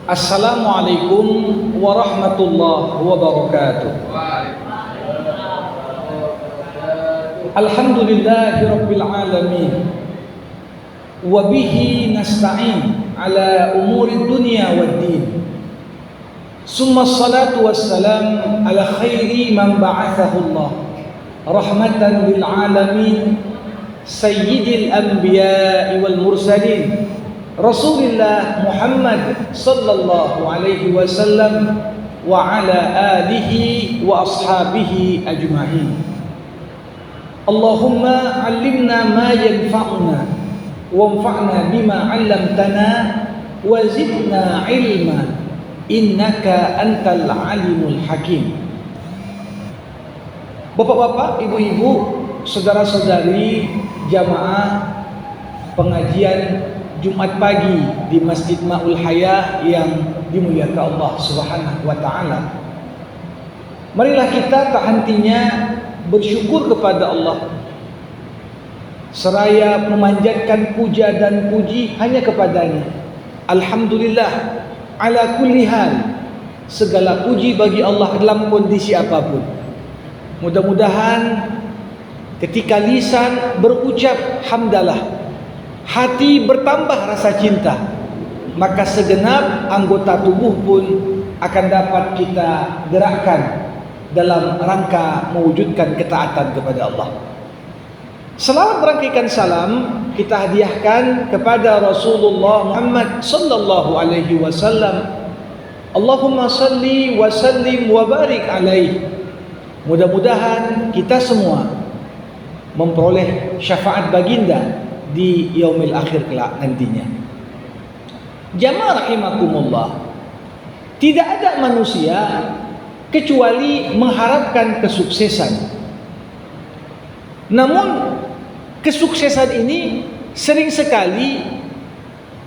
Assalamualaikum warahmatullahi wabarakatuh. Alhamdulillahi rabbil alamin. Wa bihi nasta'in ala umuri dunya waddin. Summa salatu wassalam ala khairi man ba'athahu Allah rahmatan lil alamin sayyidil anbiya'i wal mursalin Rasulullah Muhammad sallallahu alaihi wasallam wa ala alihi wa ashabihi ajma'in. Allahumma 'allimna ma yanfa'una wanfa'na bima 'allamtana wa zidna 'ilma innaka antal 'alimul hakim. Bapak-bapak, ibu-ibu, saudara-saudari jamaah pengajian Jumat pagi di Masjid Ma'ul Haya yang dimuliakan Allah Subhanahu wa taala. Marilah kita tak hentinya bersyukur kepada Allah, seraya memanjatkan puja dan puji hanya kepadanya. Alhamdulillah ala kulli hal. Segala puji bagi Allah dalam kondisi apapun. Mudah-mudahan ketika lisan berucap hamdalah, hati bertambah rasa cinta, maka segenap anggota tubuh pun akan dapat kita gerakkan dalam rangka mewujudkan ketaatan kepada Allah. Selawat berangkaikan salam kita hadiahkan kepada Rasulullah Muhammad sallallahu alaihi wasallam. Allahumma salli wa sallim wa barik alaihi. Mudah-mudahan kita semua memperoleh syafaat baginda di yaumil akhir kelak nantinya. Jamaah rahimakumullah, tidak ada manusia kecuali mengharapkan kesuksesan. Namun kesuksesan ini sering sekali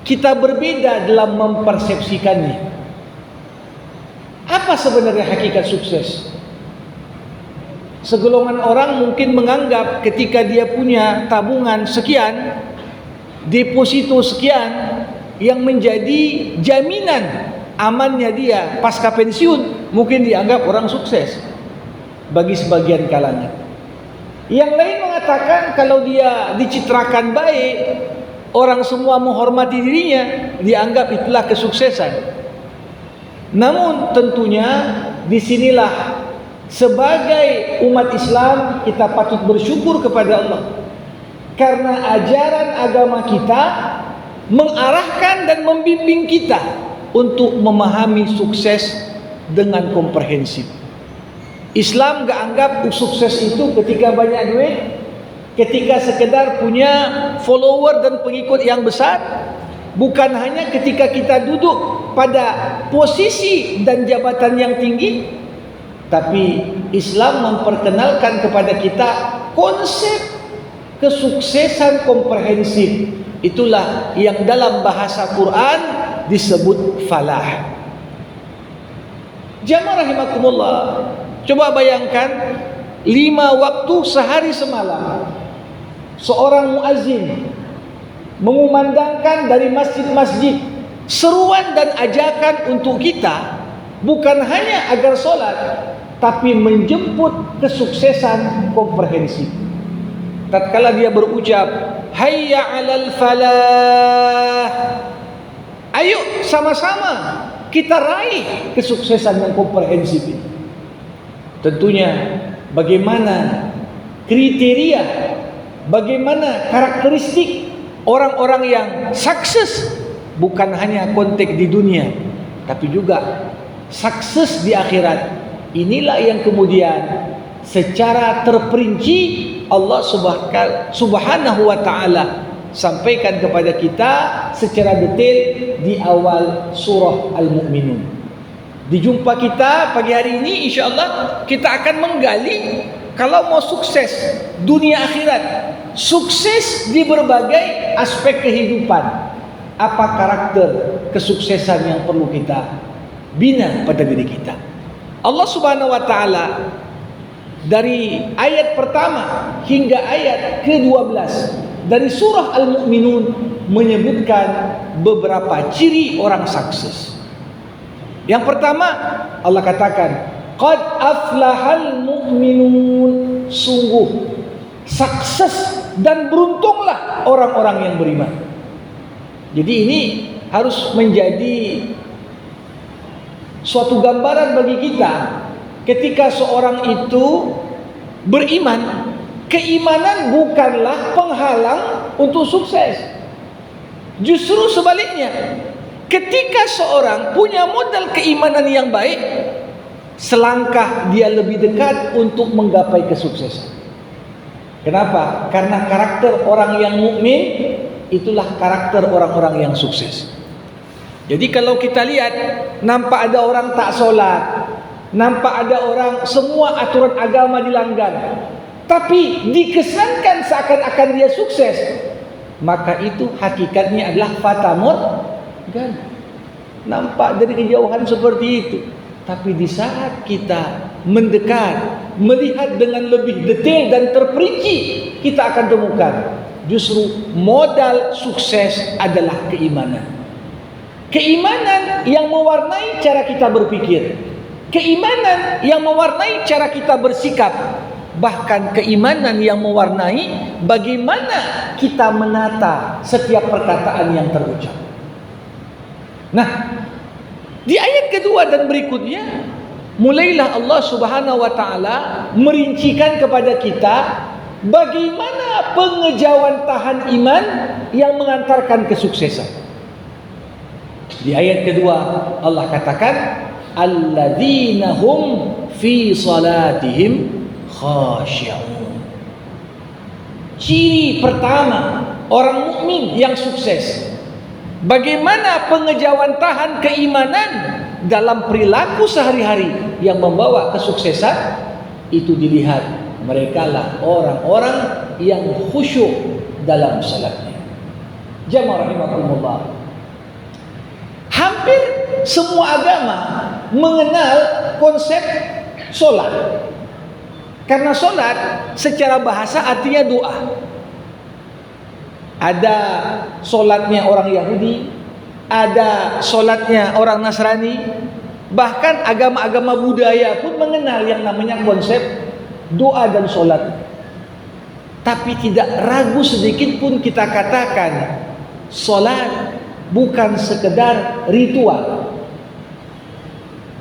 kita berbeda dalam mempersepsikannya. Apa sebenarnya hakikat sukses? Segolongan orang mungkin menganggap ketika dia punya tabungan sekian, deposito sekian, yang menjadi jaminan amannya dia pasca pensiun, mungkin dianggap orang sukses bagi sebagian kalangan. Yang lain mengatakan kalau dia dicitrakan baik, orang semua menghormati dirinya, dianggap itulah kesuksesan. Namun tentunya disinilah sebagai umat Islam kita patut bersyukur kepada Allah, karena ajaran agama kita mengarahkan dan membimbing kita untuk memahami sukses dengan komprehensif. Islam gak anggap sukses itu ketika banyak duit, ketika sekedar punya follower dan pengikut yang besar, bukan hanya ketika kita duduk pada posisi dan jabatan yang tinggi. Tapi Islam memperkenalkan kepada kita konsep kesuksesan komprehensif. Itulah yang dalam bahasa Quran disebut falah. Jamaah rahimakumullah, coba bayangkan 5 waktu sehari semalam seorang muazzin mengumandangkan dari masjid-masjid seruan dan ajakan untuk kita bukan hanya agar sholat, tapi menjemput kesuksesan komprehensif. Tatkala dia berucap hayya 'alal falah, ayo sama-sama kita raih kesuksesan yang komprehensif ini. Tentunya bagaimana kriteria, bagaimana karakteristik orang-orang yang sukses, bukan hanya konteks di dunia, tapi juga sukses di akhirat. Inilah yang kemudian secara terperinci Allah Subhanahu wa taala sampaikan kepada kita secara detail di awal surah Al-Mu'minun. Di jumpa kita pagi hari ini insyaallah kita akan menggali kalau mau sukses dunia akhirat, sukses di berbagai aspek kehidupan, apa karakter kesuksesan yang perlu kita bina pada diri kita. Allah Subhanahu wa taala dari ayat pertama hingga ayat ke-12 dari surah Al-Mu'minun menyebutkan beberapa ciri orang sukses. Yang pertama, Allah katakan, qad aflahal mu'minun, sungguh sukses dan beruntunglah orang-orang yang beriman. Jadi ini harus menjadi suatu gambaran bagi kita. Ketika seorang itu beriman, keimanan bukanlah penghalang untuk sukses. Justru sebaliknya, ketika seorang punya modal keimanan yang baik, selangkah dia lebih dekat untuk menggapai kesuksesan. Kenapa? Karena karakter orang yang mukmin itulah karakter orang-orang yang sukses. Jadi kalau kita lihat, nampak ada orang tak solat, nampak ada orang semua aturan agama dilanggar, tapi dikesankan seakan-akan dia sukses, maka itu hakikatnya adalah fatamut kan? Nampak dari kejauhan seperti itu, tapi di saat kita mendekat, melihat dengan lebih detail dan terperinci, kita akan temukan justru modal sukses adalah keimanan. Keimanan yang mewarnai cara kita berpikir, keimanan yang mewarnai cara kita bersikap, bahkan keimanan yang mewarnai bagaimana kita menata setiap perkataan yang terucap. Nah, di ayat kedua dan berikutnya, mulailah Allah Subhanahu wa taala merincikan kepada kita bagaimana pengejauhan tahan iman yang mengantarkan kesuksesan. Di ayat kedua Allah katakan, alladzina hum fi salatihim khashi'un. Ciri pertama orang mukmin yang sukses, bagaimana pengejauhan tahan keimanan dalam perilaku sehari-hari yang membawa kesuksesan, itu dilihat merekalah orang-orang yang khusyuk dalam salatnya. Jamaah rahimakumullah, hampir semua agama mengenal konsep solat. Karena solat secara bahasa artinya doa. Ada solatnya orang Yahudi, ada solatnya orang Nasrani, bahkan agama-agama budaya pun mengenal yang namanya konsep doa dan solat. Tapi tidak ragu sedikit pun kita katakan, solat bukan sekedar ritual.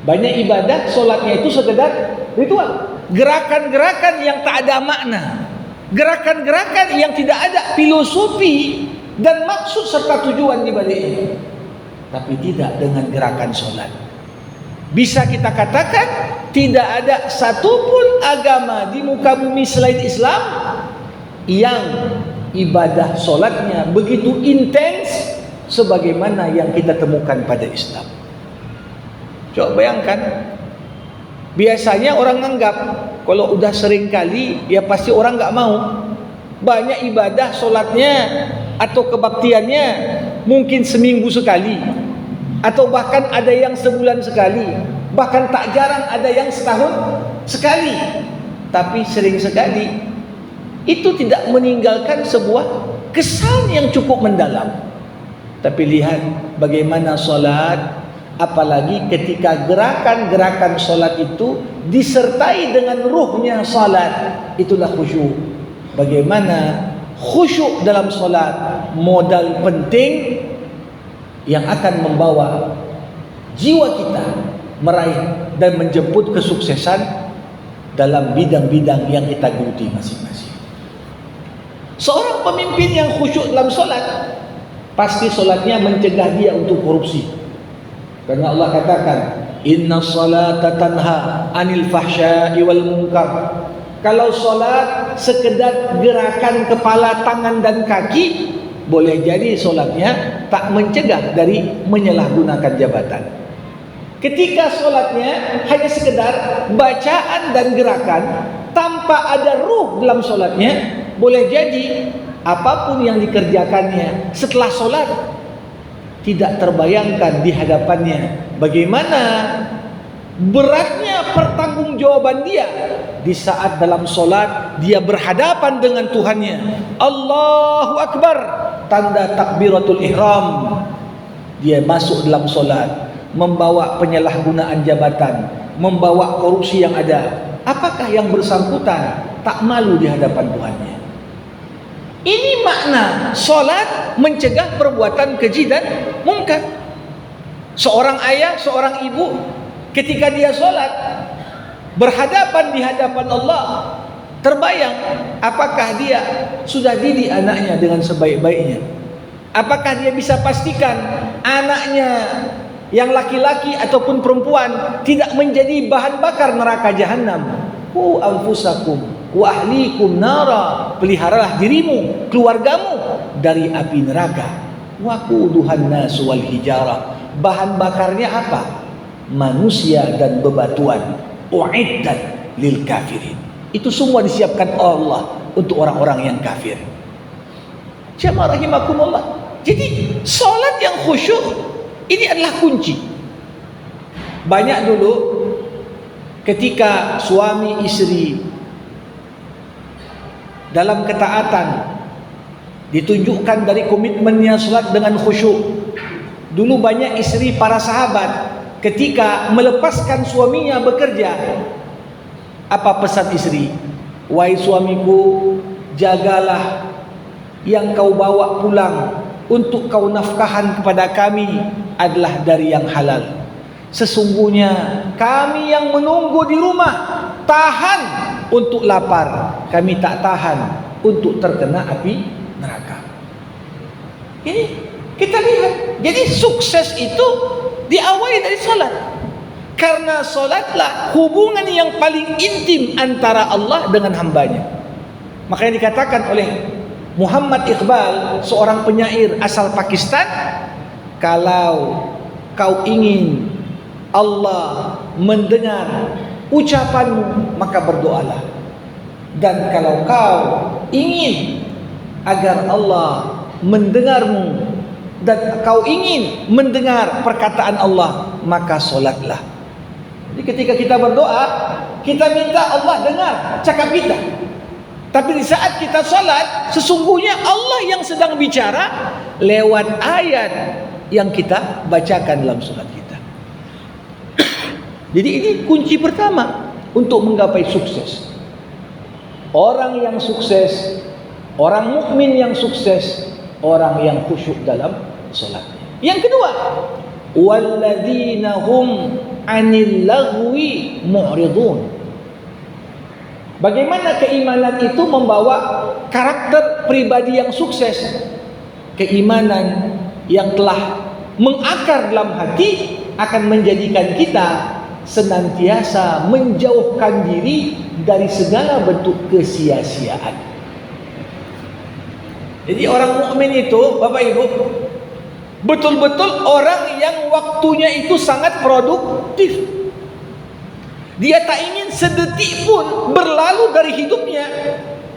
Banyak ibadah solatnya itu sekedar ritual, gerakan-gerakan yang tak ada makna, gerakan-gerakan yang tidak ada filosofi dan maksud serta tujuan di baliknya. Tapi tidak dengan gerakan solat. Bisa kita katakan tidak ada satupun agama di muka bumi selain Islam yang ibadah solatnya begitu intens sebagaimana yang kita temukan pada Islam. Coba bayangkan, biasanya orang anggap kalau udah sering kali, ya pasti orang nggak mau. Banyak ibadah solatnya atau kebaktiannya mungkin seminggu sekali, atau bahkan ada yang sebulan sekali, bahkan tak jarang ada yang setahun sekali. Tapi sering sekali itu tidak meninggalkan sebuah kesan yang cukup mendalam. Tapi lihat bagaimana solat, apalagi ketika gerakan-gerakan solat itu disertai dengan ruhnya solat, itulah khusyuk. Bagaimana khusyuk dalam solat, modal penting yang akan membawa jiwa kita meraih dan menjemput kesuksesan dalam bidang-bidang yang kita geluti masing-masing. Seorang pemimpin yang khusyuk dalam solat, pasti solatnya mencegah dia untuk korupsi. Karena Allah katakan, inna salata tanha anil fahsya'i wal munkar. Kalau solat sekedar gerakan kepala, tangan dan kaki, boleh jadi solatnya tak mencegah dari menyalahgunakan jabatan. Ketika solatnya hanya sekedar bacaan dan gerakan tanpa ada ruh dalam solatnya, boleh jadi apapun yang dikerjakannya setelah solat tidak terbayangkan di hadapannya bagaimana beratnya pertanggungjawaban dia di saat dalam solat dia berhadapan dengan Tuhannya. Allahu Akbar, tanda takbiratul ihram. Dia masuk dalam solat, membawa penyalahgunaan jabatan, membawa korupsi yang ada, apakah yang bersangkutan tak malu di hadapan Tuhannya? Ini makna solat mencegah perbuatan keji dan mungkar. Seorang ayah, seorang ibu, ketika dia solat berhadapan di hadapan Allah, terbayang apakah dia sudah didik anaknya dengan sebaik-baiknya? Apakah dia bisa pastikan anaknya yang laki-laki ataupun perempuan tidak menjadi bahan bakar neraka jahanam? Qu anfusakum wa ahlikum nara, peliharalah dirimu, keluargamu dari api neraka. Waquduhan nas wal hijarah, bahan bakarnya apa? Manusia dan bebatuan. Uiddat lil kafirin, itu semua disiapkan Allah untuk orang-orang yang kafir. Jamaah rahimakumullah. Jadi solat yang khusyuk ini adalah kunci. Banyak dulu ketika suami istri dalam ketaatan ditunjukkan dari komitmennya salat dengan khusyuk. Dulu banyak istri para sahabat ketika melepaskan suaminya bekerja, apa pesan istri? Wahai suamiku, jagalah yang kau bawa pulang untuk kau nafkahan kepada kami adalah dari yang halal. Sesungguhnya kami yang menunggu di rumah tahan untuk lapar, kami tak tahan untuk terkena api neraka. Ini kita lihat. Jadi sukses itu diawali dari salat. Karena salatlah hubungan yang paling intim antara Allah dengan hambanya. Makanya dikatakan oleh Muhammad Iqbal, seorang penyair asal Pakistan, kalau kau ingin Allah mendengar ucapanmu, maka berdoalah. Dan kalau kau ingin agar Allah mendengarmu dan kau ingin mendengar perkataan Allah, maka solatlah. Jadi ketika kita berdoa, kita minta Allah dengar cakap kita. Tapi di saat kita salat, sesungguhnya Allah yang sedang bicara lewat ayat yang kita bacakan dalam salat kita. Jadi ini kunci pertama untuk menggapai sukses. Orang yang sukses, orang mukmin yang sukses, orang yang khusyuk dalam salatnya. Yang kedua, walladzina hum 'anil lagwi mu'ridun. Bagaimana keimanan itu membawa karakter pribadi yang sukses? Keimanan yang telah mengakar dalam hati akan menjadikan kita senantiasa menjauhkan diri dari segala bentuk kesia-siaan. Jadi orang mukmin itu, Bapak Ibu, betul-betul orang yang waktunya itu sangat produktif. Dia tak ingin sedetik pun berlalu dari hidupnya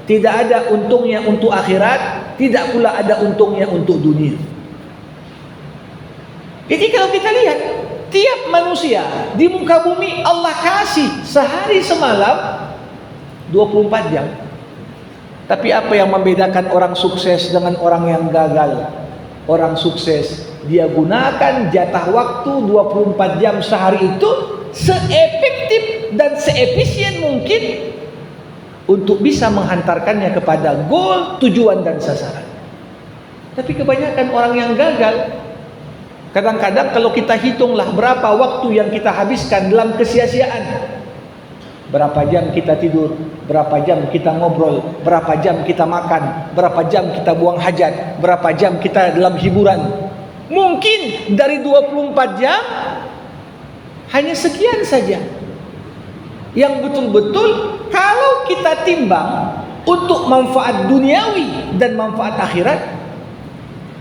tidak ada untungnya untuk akhirat, tidak pula ada untungnya untuk dunia. Jadi kalau kita lihat, tiap manusia di muka bumi Allah kasih sehari semalam 24 jam. Tapi apa yang membedakan orang sukses dengan orang yang gagal? Orang sukses, dia gunakan jatah waktu 24 jam sehari itu seefektif dan seefisien mungkin untuk bisa menghantarkannya kepada goal, tujuan dan sasaran. Tapi kebanyakan orang yang gagal, kadang-kadang kalau kita hitunglah berapa waktu yang kita habiskan dalam kesia-siaan, berapa jam kita tidur, berapa jam kita ngobrol, berapa jam kita makan, berapa jam kita buang hajat, berapa jam kita dalam hiburan. Mungkin dari 24 jam hanya sekian saja yang betul-betul kalau kita timbang untuk manfaat duniawi dan manfaat akhirat.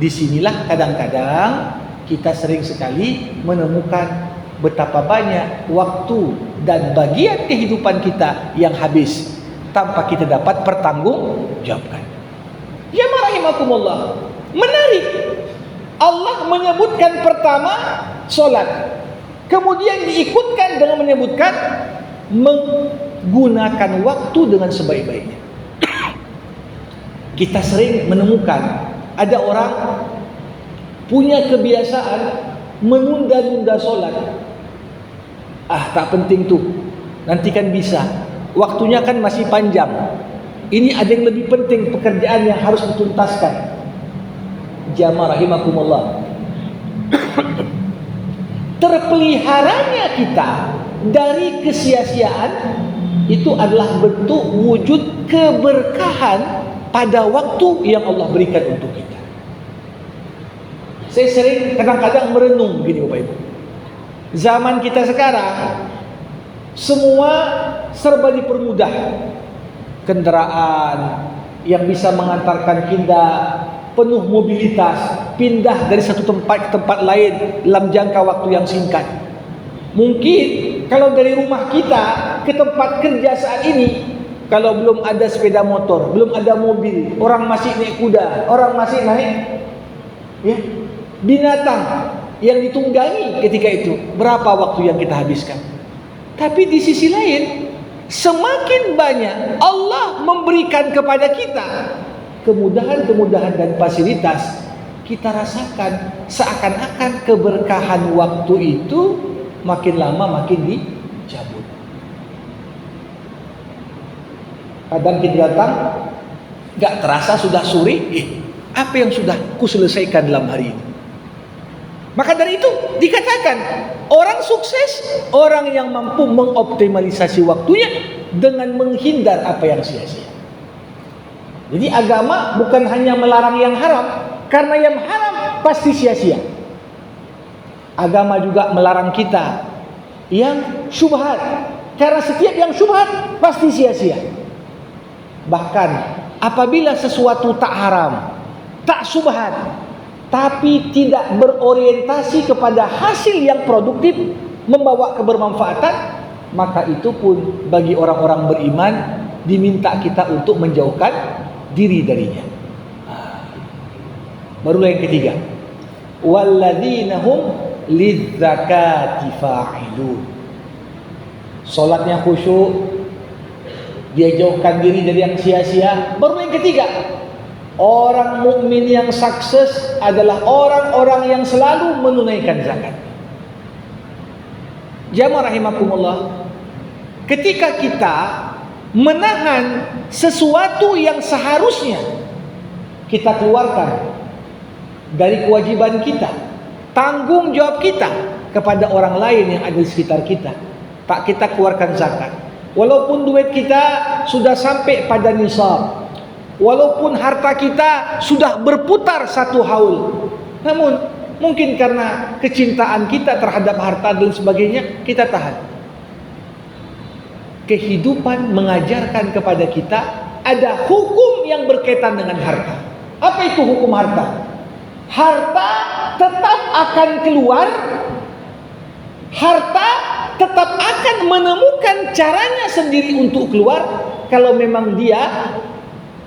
Disinilah kadang-kadang kita sering sekali menemukan betapa banyak waktu dan bagian kehidupan kita yang habis tanpa kita dapat pertanggungjawabkan. Ya rahimakumullah. Menarik. Allah menyebutkan pertama solat, kemudian diikutkan dengan menyebutkan menggunakan waktu dengan sebaik-baiknya. Kita sering menemukan ada orang punya kebiasaan menunda-nunda sholat. Tak penting tuh, nanti kan bisa, waktunya kan masih panjang. Ini ada yang lebih penting, pekerjaan yang harus dituntaskan. Jamaah rahimakumullah, terpeliharanya kita dari kesia-siaan itu adalah bentuk wujud keberkahan pada waktu yang Allah berikan untuk kita. Saya sering kadang-kadang merenung begini Bapak Ibu. Zaman kita sekarang semua serba dipermudah. Kendaraan yang bisa mengantarkan kita penuh mobilitas, pindah dari satu tempat ke tempat lain dalam jangka waktu yang singkat. Mungkin kalau dari rumah kita ke tempat kerja saat ini, kalau belum ada sepeda motor, belum ada mobil, orang masih naik kuda, orang masih naik binatang yang ditunggangi ketika itu, berapa waktu yang kita habiskan. Tapi di sisi lain, semakin banyak Allah memberikan kepada kita kemudahan-kemudahan dan fasilitas, kita rasakan seakan-akan keberkahan waktu itu makin lama makin dicabut. Kadang kita datang, gak terasa sudah sore, apa yang sudah kuselesaikan dalam hari ini. Maka dari itu dikatakan orang sukses, orang yang mampu mengoptimalisasi waktunya dengan menghindar apa yang sia-sia. Jadi agama bukan hanya melarang yang haram, karena yang haram pasti sia-sia. Agama juga melarang kita yang syubhat, karena setiap yang syubhat pasti sia-sia. Bahkan apabila sesuatu tak haram, tak syubhat, tapi tidak berorientasi kepada hasil yang produktif, membawa kebermanfaatan, maka itu pun bagi orang-orang beriman diminta kita untuk menjauhkan diri darinya. Baru yang ketiga, walladzina hum lidzakati fa'ilun. Salatnya khusyuk, dia jauhkan diri dari yang sia-sia. Baru yang ketiga, orang mukmin yang sukses adalah orang-orang yang selalu menunaikan zakat. Jamaah rahimakumullah, ketika kita menahan sesuatu yang seharusnya kita keluarkan dari kewajiban kita, tanggung jawab kita kepada orang lain yang ada di sekitar kita, tak kita keluarkan zakat, walaupun duit kita sudah sampai pada nisab, walaupun harta kita sudah berputar satu haul, namun mungkin karena kecintaan kita terhadap harta dan sebagainya, kita tahan. Kehidupan mengajarkan kepada kita ada hukum yang berkaitan dengan harta. Apa itu hukum harta? Harta tetap akan keluar, harta tetap akan menemukan caranya sendiri untuk keluar kalau memang dia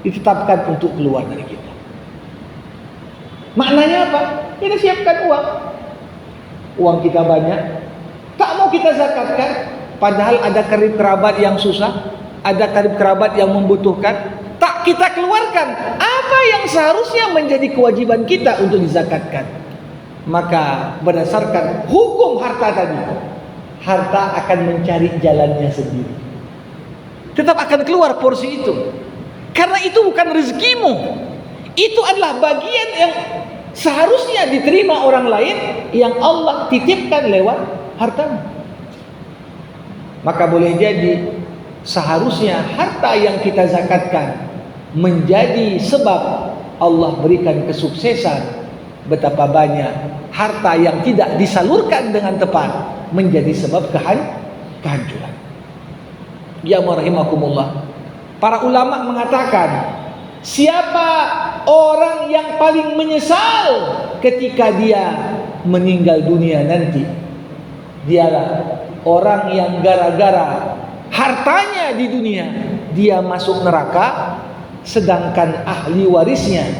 ditetapkan untuk keluar dari kita. Maknanya apa? Kita siapkan uang. Uang kita banyak, tak mau kita zakatkan. Padahal ada karib kerabat yang susah, ada karib kerabat yang membutuhkan, tak kita keluarkan apa yang seharusnya menjadi kewajiban kita untuk dizakatkan. Maka berdasarkan hukum harta tadi, harta akan mencari jalannya sendiri. Tetap akan keluar porsi itu, karena itu bukan rezekimu. Itu adalah bagian yang seharusnya diterima orang lain yang Allah titipkan lewat hartamu. Maka boleh jadi seharusnya harta yang kita zakatkan menjadi sebab Allah berikan kesuksesan. Betapa banyak harta yang tidak disalurkan dengan tepat menjadi sebab kehancuran. Ya rahimakumullah, para ulama mengatakan, siapa orang yang paling menyesal ketika dia meninggal dunia nanti? Dialah orang yang gara-gara hartanya di dunia dia masuk neraka, sedangkan ahli warisnya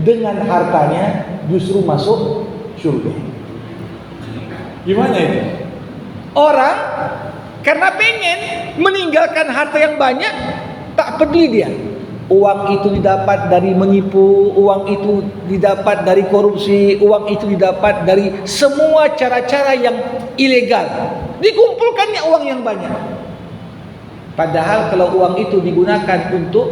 dengan hartanya justru masuk surga. Gimana itu? Orang karena pengen meninggalkan harta yang banyak, tak peduli dia uang itu didapat dari menipu, uang itu didapat dari korupsi, uang itu didapat dari semua cara-cara yang ilegal. Dikumpulkannya uang yang banyak. Padahal kalau uang itu digunakan untuk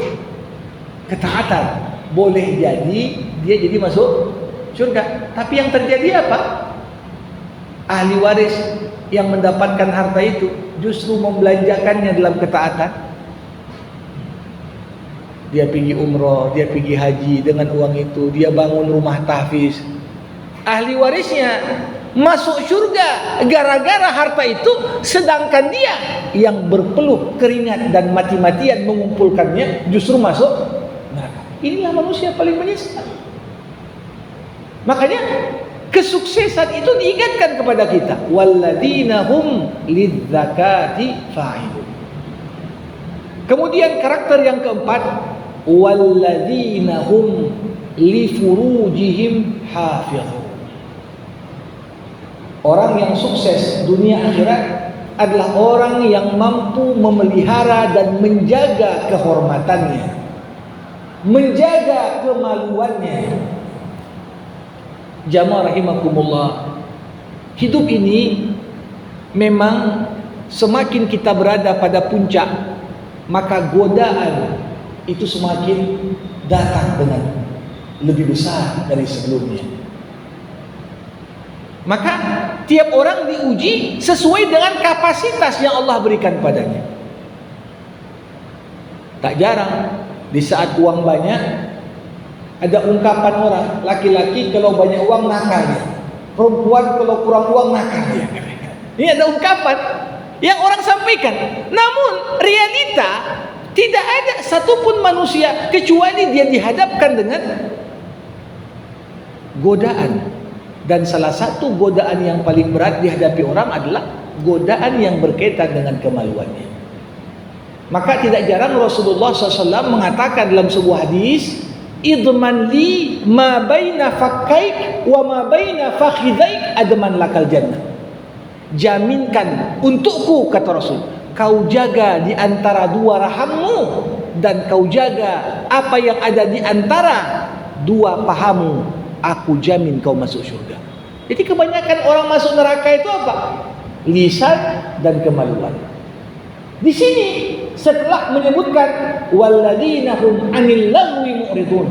ketaatan, boleh jadi dia jadi masuk surga. Tapi yang terjadi apa? Ahli waris yang mendapatkan harta itu justru membelanjakannya dalam ketaatan. Dia pergi umroh, dia pergi haji dengan uang itu, dia bangun rumah tahfiz. Ahli warisnya masuk surga gara-gara harta itu, sedangkan dia yang berpeluh keringat dan mati-matian mengumpulkannya justru masuk neraka. Inilah manusia paling menyesal. Makanya kesuksesan itu diingatkan kepada kita, walladzina hum lidzakati fa'ilun. Kemudian karakter yang keempat, walladzina hum li furujihim hafizun. Orang yang sukses dunia akhirat adalah orang yang mampu memelihara dan menjaga kehormatannya, menjaga kemaluannya. Jamaah rahimakumullah, hidup ini memang semakin kita berada pada puncak, maka godaan itu semakin datang dengan lebih besar dari sebelumnya. Maka tiap orang diuji sesuai dengan kapasitas yang Allah berikan padanya. Tak jarang di saat uang banyak, ada ungkapan orang, laki-laki kalau banyak uang nakal dia, perempuan kalau kurang uang nakal dia. Ini ada ungkapan yang orang sampaikan. Namun realita, tidak ada satupun manusia kecuali dia dihadapkan dengan godaan. Dan salah satu godaan yang paling berat dihadapi orang adalah godaan yang berkaitan dengan kemaluannya. Maka tidak jarang Rasulullah SAW mengatakan dalam sebuah hadis, idman li ma baina fakkaik wa ma baina fakhidaik adman lakal jannah. Jaminkan untukku, kata Rasul, kau jaga di antara dua rahammu dan kau jaga apa yang ada di antara dua pahamu, aku jamin kau masuk surga. Jadi kebanyakan orang masuk neraka itu apa? Lisan dan kemaluan. Di sini setelah menyebutkan walladzina hum 'anil lagwi mu'ridun,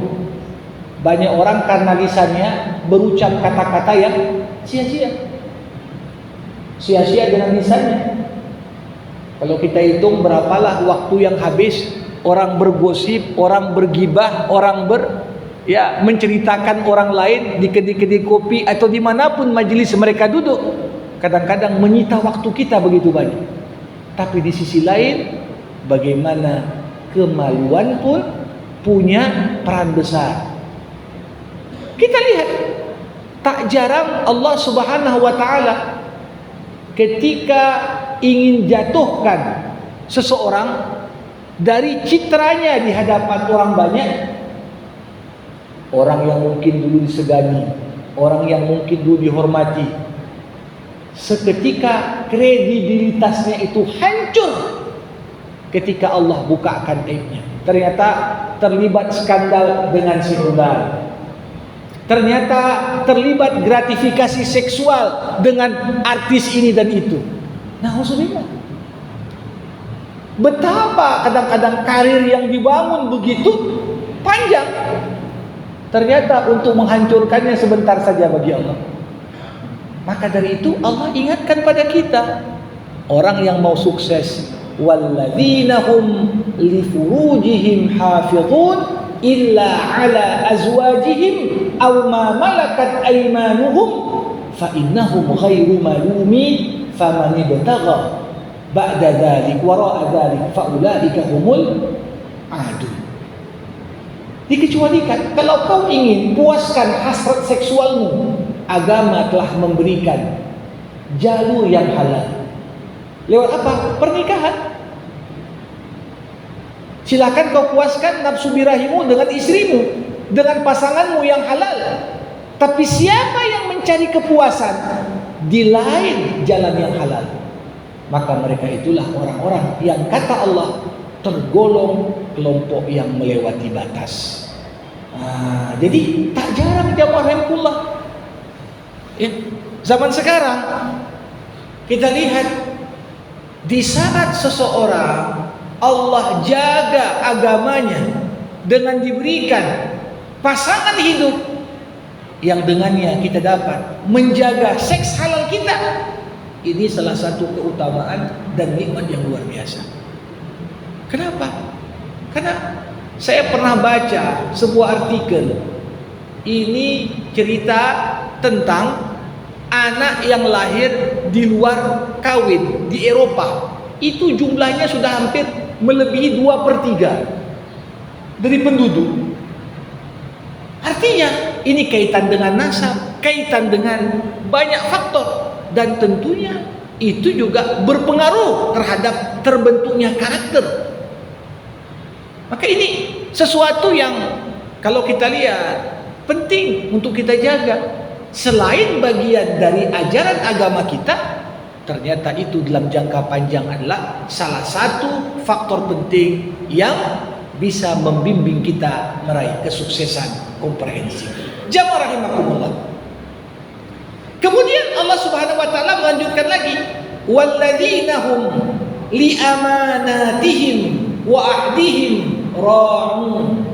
banyak orang karena lisannya berucap kata-kata yang sia-sia. Sia-sia dengan lisannya. Kalau kita hitung berapalah waktu yang habis orang bergosip, orang bergibah, orang menceritakan orang lain di kedai-kedai kopi atau dimanapun majelis mereka duduk, kadang-kadang menyita waktu kita begitu banyak. Tapi di sisi lain, bagaimana kemaluan pun punya peran besar. Kita lihat, tak jarang Allah Subhanahu wa ta'ala ketika ingin jatuhkan seseorang dari citranya di hadapan orang banyak, orang yang mungkin dulu disegani, orang yang mungkin dulu dihormati, seketika kredibilitasnya itu hancur ketika Allah bukakan aibnya. Ternyata terlibat skandal dengan si fulan, ternyata terlibat gratifikasi seksual dengan artis ini dan itu. Nauzubillah. Betapa kadang-kadang karir yang dibangun begitu panjang, ternyata untuk menghancurkannya sebentar saja bagi Allah. Maka dari itu Allah ingatkan pada kita, orang yang mau sukses, walladzina hum li furujihim hafizun illa ala azwajihim aw ma malakat aymanuhum fa innahum ghairu malumin faman ibtagha ba'da dzalik wara'a dzalik fa ulaika humul adu. Dikecualikan kalau kau ingin puaskan hasrat seksualmu, agama telah memberikan jalur yang halal. Lewat apa? Pernikahan. Silakan kau puaskan nafsu birahimu dengan istrimu, dengan pasanganmu yang halal. Tapi siapa yang mencari kepuasan di lain jalan yang halal, maka mereka itulah orang-orang yang kata Allah, tergolong kelompok yang melewati batas. Jadi tak jarang jamaah rahimahullah, ya, zaman sekarang kita lihat di saat seseorang Allah jaga agamanya dengan diberikan pasangan hidup yang dengannya kita dapat menjaga seks halal kita, ini salah satu keutamaan dan nikmat yang luar biasa. Kenapa? Karena saya pernah baca sebuah artikel. Ini cerita tentang anak yang lahir di luar kawin di Eropa. Itu jumlahnya sudah hampir melebihi 2/3 dari penduduk. Artinya ini kaitan dengan nasab, kaitan dengan banyak faktor, dan tentunya itu juga berpengaruh terhadap terbentuknya karakter. Maka ini sesuatu yang kalau kita lihat penting untuk kita jaga. Selain bagian dari ajaran agama kita, ternyata itu dalam jangka panjang adalah salah satu faktor penting yang bisa membimbing kita meraih kesuksesan komprehensif. Jamaah rahimakumullah. Kemudian Allah Subhanahu wa taala melanjutkan lagi, walladzina hum li amanatihim wa ahdihim ra'un.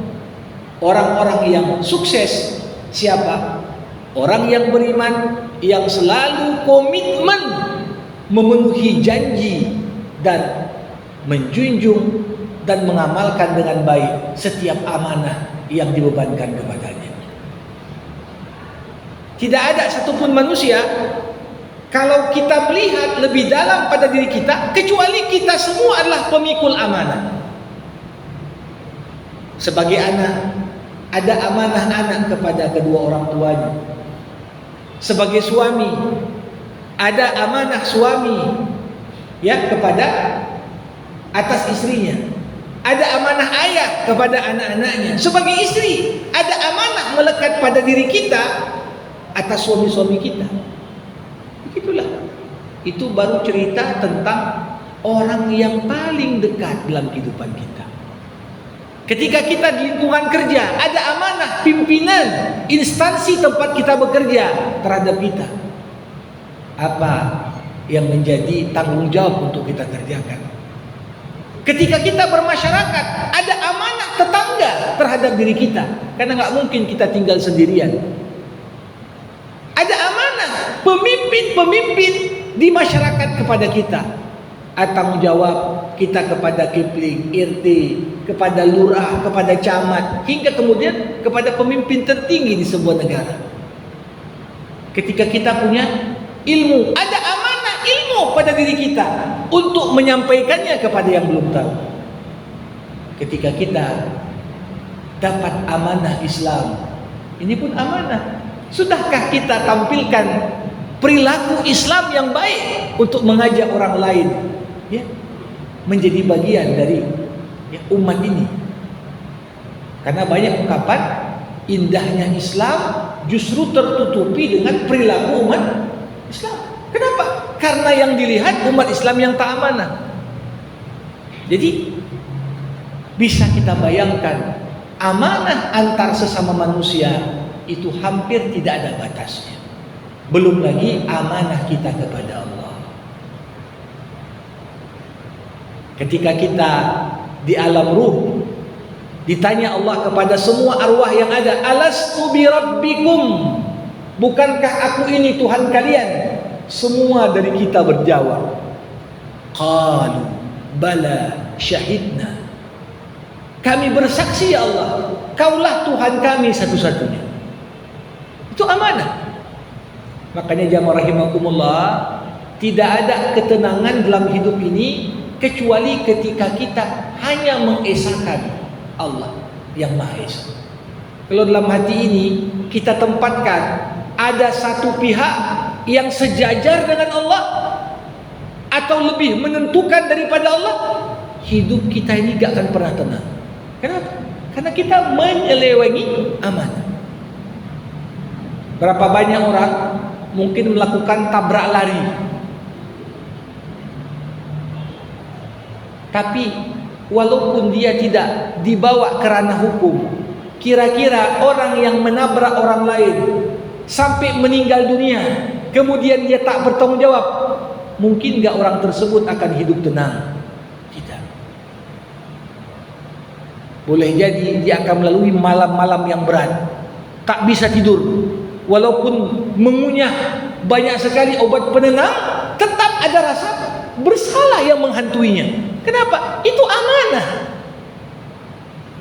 Orang-orang yang sukses siapa? Orang yang beriman, yang selalu komitmen memenuhi janji dan menjunjung dan mengamalkan dengan baik setiap amanah yang dibebankan kepadanya. Tidak ada satupun manusia, kalau kita melihat lebih dalam pada diri kita, kecuali kita semua adalah pemikul amanah. Sebagai anak, ada amanah anak kepada kedua orang tuanya. Sebagai suami, ada amanah suami ya kepada atas istrinya. Ada amanah ayah kepada anak-anaknya. Sebagai istri, ada amanah melekat pada diri kita atas suami-suami kita. Begitulah. Itu baru cerita tentang orang yang paling dekat dalam kehidupan kita. Ketika kita di lingkungan kerja, ada amanah pimpinan instansi tempat kita bekerja terhadap kita. Apa yang menjadi tanggung jawab untuk kita kerjakan? Ketika kita bermasyarakat, ada amanah tetangga terhadap diri kita, karena nggak mungkin kita tinggal sendirian. Ada amanah pemimpin-pemimpin di masyarakat kepada kita. Tanggung jawab kita kepada Kipling, RT, kepada lurah, kepada camat, hingga kemudian kepada pemimpin tertinggi di sebuah negara. Ketika kita punya ilmu, ada amanah ilmu pada diri kita untuk menyampaikannya kepada yang belum tahu. Ketika kita dapat amanah Islam, ini pun amanah. Sudahkah kita tampilkan perilaku Islam yang baik untuk mengajak orang lain ya menjadi bagian dari ya, umat ini? Karena banyak ungkapan indahnya Islam justru tertutupi dengan perilaku umat Islam. Kenapa? Karena yang dilihat umat Islam yang tak amanah. Jadi bisa kita bayangkan amanah antar sesama manusia itu hampir tidak ada batasnya. Belum lagi amanah kita kepada Allah. Ketika kita di alam ruh, ditanya Allah kepada semua arwah yang ada, alastu bi rabbikum, bukankah aku ini Tuhan kalian? Semua dari kita berjawab, qalu bala syahidna, kami bersaksi ya Allah, kaulah Tuhan kami satu-satunya. Itu amanah. Makanya jamaah rahimakumullah, tidak ada ketenangan dalam hidup ini kecuali ketika kita hanya mengesahkan Allah yang Maha Esa. Kalau dalam hati ini kita tempatkan ada satu pihak yang sejajar dengan Allah atau lebih menentukan daripada Allah, hidup kita ini gak akan pernah tenang. Kenapa? Karena kita menyelewengi amanah. Berapa banyak orang mungkin melakukan tabrak lari, tapi walaupun dia tidak dibawa ke ranah hukum. Kira-kira orang yang menabrak orang lain sampai meninggal dunia, kemudian dia tak bertanggung jawab, mungkin gak orang tersebut akan hidup tenang? Tidak. Boleh jadi dia akan melalui malam-malam yang berat, tak bisa tidur, walaupun mengunyah banyak sekali obat penenang, tetap ada rasa bersalah yang menghantuinya. Kenapa? Itu amanah.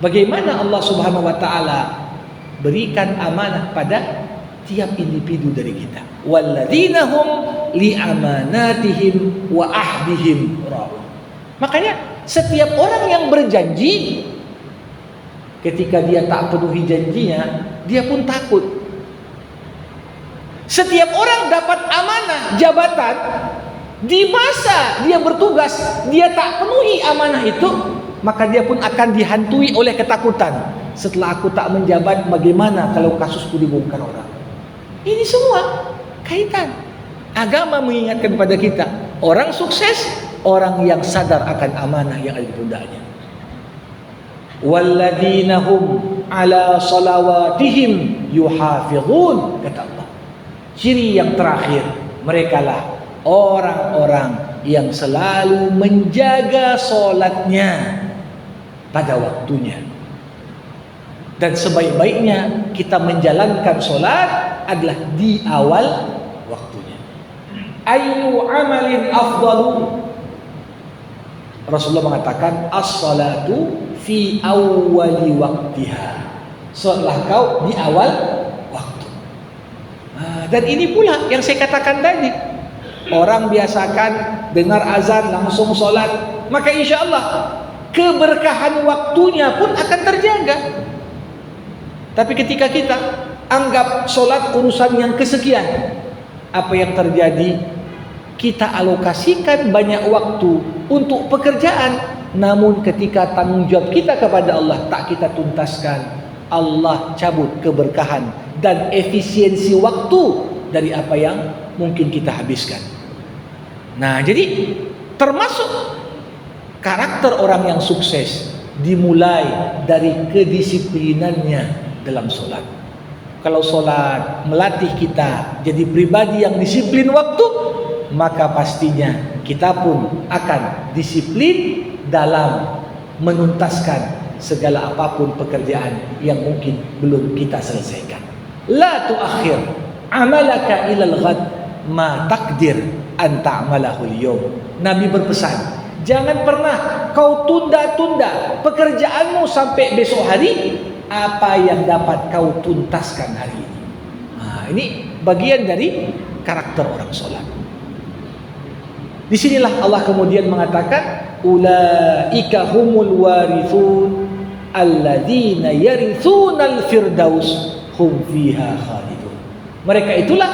Bagaimana Allah Subhanahu wa taala berikan amanah pada tiap individu dari kita. Walladzina hum li amanatihim wa ahdihim ra'un. Makanya setiap orang yang berjanji, ketika dia tak penuhi janjinya, dia pun takut. Setiap orang dapat amanah jabatan, di masa dia bertugas dia tak penuhi amanah itu, maka dia pun akan dihantui oleh ketakutan. Setelah aku tak menjabat, bagaimana kalau kasusku dibongkar orang? Ini semua kaitan. Agama mengingatkan kepada kita, orang sukses, orang yang sadar akan amanah yang ada di pundaknya. Walladzina hum ala salawatihim yuhafizun, kata Allah. Ciri yang terakhir, merekalah orang-orang yang selalu menjaga solatnya pada waktunya. Dan sebaik-baiknya kita menjalankan solat adalah di awal waktunya. Ayyu amalin afdalu, Rasulullah mengatakan as-salatu fi awwali waktiha. Solatlah kau di awal waktu. Dan ini pula yang saya katakan tadi, orang biasakan dengar azan langsung solat, maka insya Allah keberkahan waktunya pun akan terjaga. Tapi ketika kita anggap solat urusan yang kesekian, apa yang terjadi? Kita alokasikan banyak waktu untuk pekerjaan, namun ketika tanggung jawab kita kepada Allah tak kita tuntaskan, Allah cabut keberkahan dan efisiensi waktu dari apa yang mungkin kita habiskan. Nah, jadi termasuk karakter orang yang sukses dimulai dari kedisiplinannya dalam solat. Kalau solat melatih kita jadi pribadi yang disiplin waktu, maka pastinya kita pun akan disiplin dalam menuntaskan segala apapun pekerjaan yang mungkin belum kita selesaikan. La tuakhir amalaka ilal ghad ma takdir an ta'malahu al-yawm. Nabi berpesan, jangan pernah kau tunda-tunda pekerjaanmu sampai besok hari apa yang dapat kau tuntaskan hari ini. Nah, ini bagian dari karakter orang solat. Disinilah Allah kemudian mengatakan, ulaika humul warithun alladzina yarithunal firdaus hum fiha khalidun. Mereka itulah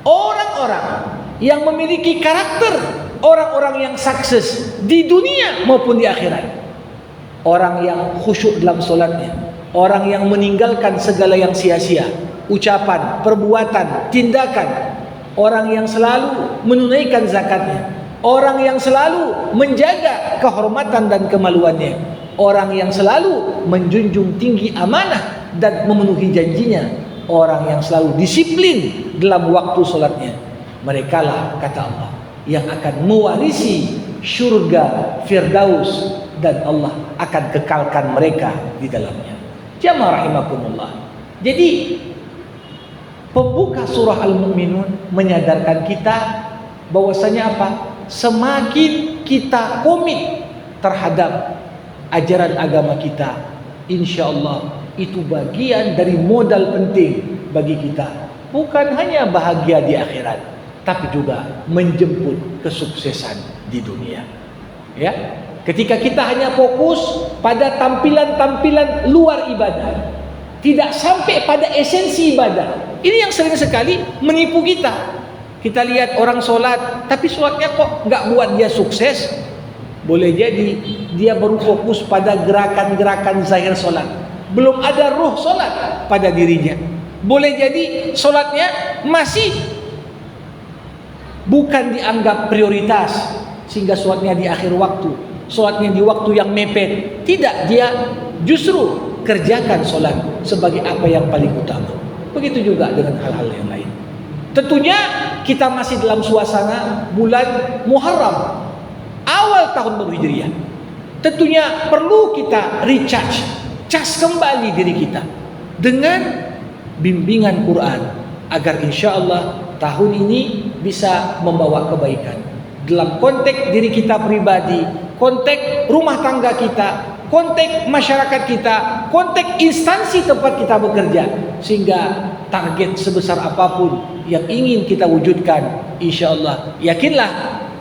orang-orang yang memiliki karakter orang-orang yang sukses di dunia maupun di akhirat. Orang yang khusyuk dalam solatnya, orang yang meninggalkan segala yang sia-sia, ucapan, perbuatan, tindakan, orang yang selalu menunaikan zakatnya, orang yang selalu menjaga kehormatan dan kemaluannya, orang yang selalu menjunjung tinggi amanah dan memenuhi janjinya, orang yang selalu disiplin dalam waktu solatnya. Merekalah, kata Allah, yang akan mewarisi syurga Firdaus, dan Allah akan kekalkan mereka di dalamnya. Jamaah rahimakumullah. Jadi pembuka surah Al-Mu'minun menyadarkan kita bahwasanya apa? Semakin kita komit terhadap ajaran agama kita, insya Allah itu bagian dari modal penting bagi kita, bukan hanya bahagia di akhirat, tapi juga menjemput kesuksesan di dunia. Ya, ketika kita hanya fokus pada tampilan-tampilan luar ibadah, tidak sampai pada esensi ibadah, ini yang sering sekali menipu kita. Kita lihat orang sholat, tapi sholatnya kok nggak buat dia sukses. Boleh jadi dia baru fokus pada gerakan-gerakan zahir sholat, belum ada ruh sholat pada dirinya. Boleh jadi sholatnya masih bukan dianggap prioritas, sehingga sholatnya di akhir waktu. sholatnya di waktu yang mepet. Tidak, dia justru kerjakan sholat sebagai apa yang paling utama. Begitu juga dengan hal-hal yang lain. Tentunya kita masih dalam suasana bulan Muharram, awal tahun baru Hijriah. Tentunya perlu kita recharge, cas kembali diri kita dengan bimbingan Quran, agar insya Allah tahun ini bisa membawa kebaikan dalam konteks diri kita pribadi, konteks rumah tangga kita, konteks masyarakat kita, konteks instansi tempat kita bekerja, sehingga target sebesar apapun yang ingin kita wujudkan, insya Allah yakinlah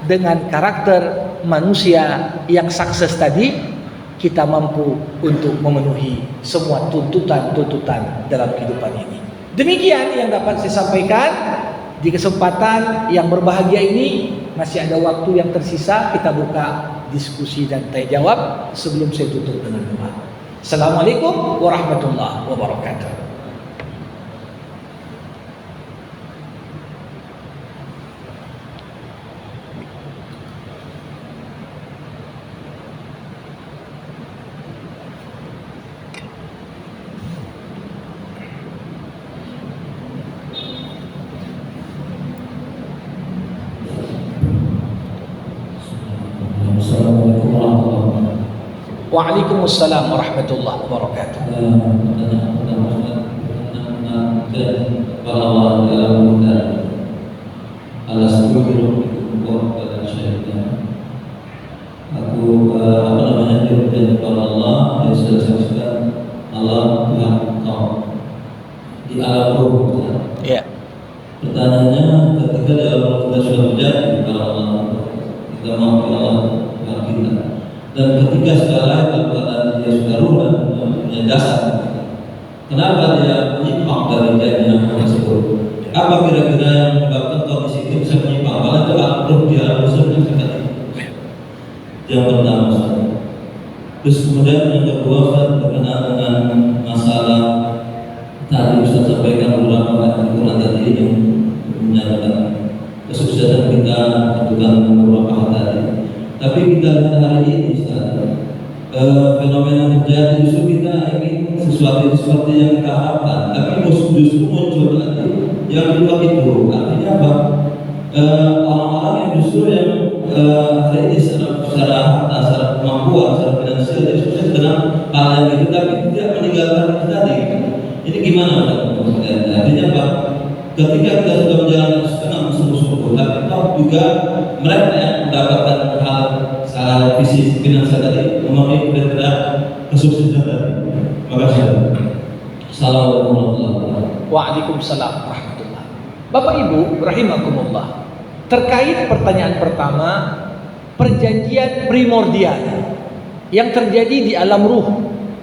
dengan karakter manusia yang sukses tadi, kita mampu untuk memenuhi semua tuntutan-tuntutan dalam kehidupan ini. Demikian yang dapat saya sampaikan di kesempatan yang berbahagia ini. Masih ada waktu yang tersisa, kita buka diskusi dan tanya jawab sebelum saya tutup dengan doa. Assalamualaikum warahmatullahi wabarakatuh. Assalamualaikum warahmatullahi wabarakatuh. Waalaikumsalam warahmatullahi wabarakatuh. Aku berjanji kepada Allah yang sudah saksikan Allah Tuhan engkau di alam ruh. Ya. Pertanyaannya, ketika di alam ruh kita sudah berjanji kepada Allah, kita mau kepada Allah Tuhan kita, dan ketika sekarang dalam keadaan dia sudah ruh dan punya jasad, kenapa dia menyimpang dari janji tersebut? Apa kira-kira yang menyebabkan kondisi itu bisa menyimpang? Karena itu alam ruh di alam ruh sudah dekat. Yang pertama, terus kemudian yang kedua, Ustaz, berkenaan dengan masalah tadi Ustaz sampaikan beberapa ayat Al-Quran tadi yang menyatakan kesuksesan kita tentukan beberapa hal tadi. Tapi kita lihat hari ini, Ustaz, fenomena yang terjadi justru kita ingin sesuatu yang kita harapkan, tapi justru muncul lagi yang di luar itu. Artinya apa? Orang-orang yang justru yang hari ini secara harta, secara kemampuan, secara finansial dia sukses dengan hal yang itu, tapi tidak meninggalkan itu tadi. Ini gimana, Pak? Artinya apa? Ketika kita sudah menjalankan setengah sungguh-sungguh, tapi toh juga mereka yang mendapatkan hal secara fisik, finansial tadi memenuhi kriteria kesuksesan tadi. Makasih. Assalamualaikum warahmatullahi wabarakatuh. Waalaikumsalam warahmatullahi. Bapak Ibu rahimakumullah. Terkait pertanyaan pertama, perjanjian primordial yang terjadi di alam ruh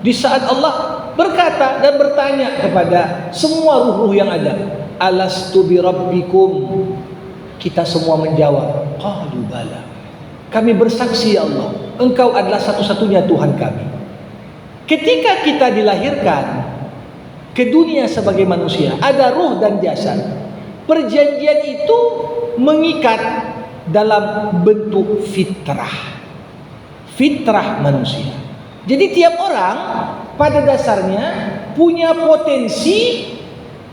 di saat Allah berkata dan bertanya kepada semua ruh-ruh yang ada, alastu bi rabbikum? Kita semua menjawab, qalu bala. Kami bersaksi ya Allah, Engkau adalah satu-satunya Tuhan kami. Ketika kita dilahirkan ke dunia sebagai manusia, ada ruh dan jasad. Perjanjian itu mengikat dalam bentuk fitrah. Fitrah manusia. Jadi tiap orang pada dasarnya punya potensi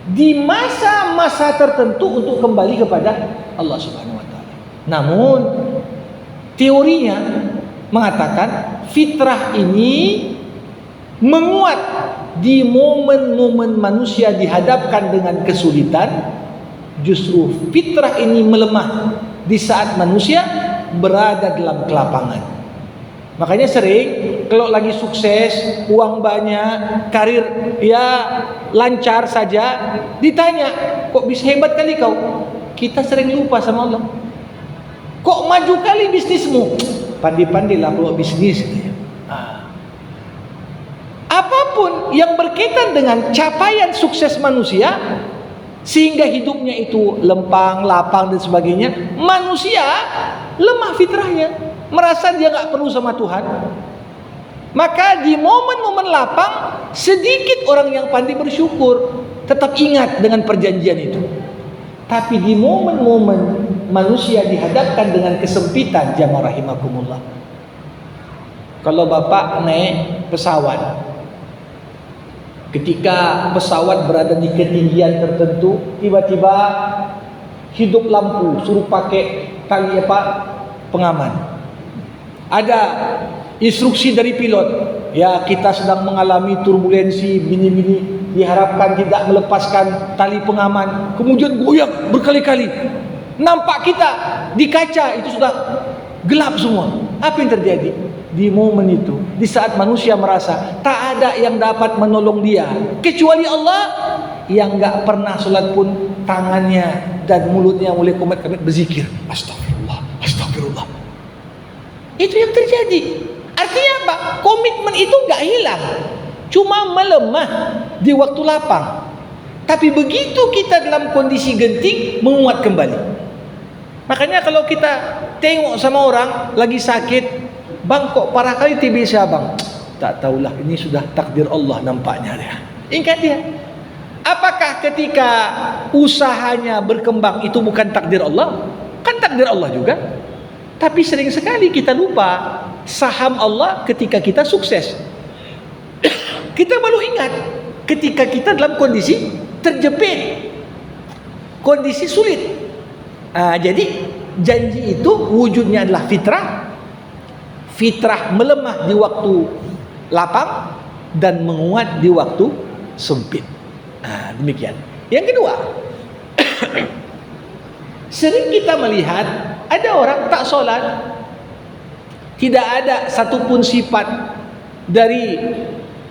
di masa-masa tertentu untuk kembali kepada Allah Subhanahu wa taala. Namun teorinya mengatakan fitrah ini menguat di momen-momen manusia dihadapkan dengan kesulitan. Justru fitrah ini melemah di saat manusia berada dalam kelapangan. Makanya sering kalau lagi sukses, uang banyak, karir ya lancar saja, ditanya, kok bisa hebat kali kau? Kita sering lupa sama Allah. Kok maju kali bisnismu? Pandai-pandailah kalau bisnis. Apapun yang berkaitan dengan capaian sukses manusia, sehingga hidupnya itu lempang, lapang dan sebagainya, manusia lemah fitrahnya, merasa dia nggak perlu sama Tuhan. Maka di momen-momen lapang, sedikit orang yang pandai bersyukur, tetap ingat dengan perjanjian itu. Tapi di momen-momen manusia dihadapkan dengan kesempitan, jamaah rahimakumullah, Kalau Bapak naik pesawat, ketika pesawat berada di ketinggian tertentu, tiba-tiba hidup lampu, suruh pakai tali pengaman. Ada instruksi dari pilot, ya kita sedang mengalami turbulensi bini-bini, diharapkan tidak melepaskan tali pengaman. Kemudian goyang berkali-kali. Nampak kita di kaca itu sudah gelap semua. Apa yang terjadi? Di momen itu, di saat manusia merasa tak ada yang dapat menolong dia kecuali Allah, yang gak pernah sholat pun tangannya dan mulutnya mulai komat-komat berzikir, astagfirullah, astagfirullah. Itu yang terjadi. Artinya apa? Komitmen itu gak hilang, cuma melemah di waktu lapang. Tapi begitu kita dalam kondisi genting, menguat kembali. Makanya kalau kita tengok sama orang lagi sakit, bang kok parah kali TBC abang, tak tahulah, ini sudah takdir Allah nampaknya dia. Ingat dia. Apakah ketika usahanya berkembang itu bukan takdir Allah? Kan takdir Allah juga. Tapi sering sekali kita lupa saham Allah ketika kita sukses. Kita baru ingat ketika kita dalam kondisi terjepit, kondisi sulit. Jadi janji itu wujudnya adalah fitrah. Fitrah melemah di waktu lapang dan menguat di waktu sempit. Demikian. Yang kedua, sering kita melihat ada orang tak solat, tidak ada satupun sifat dari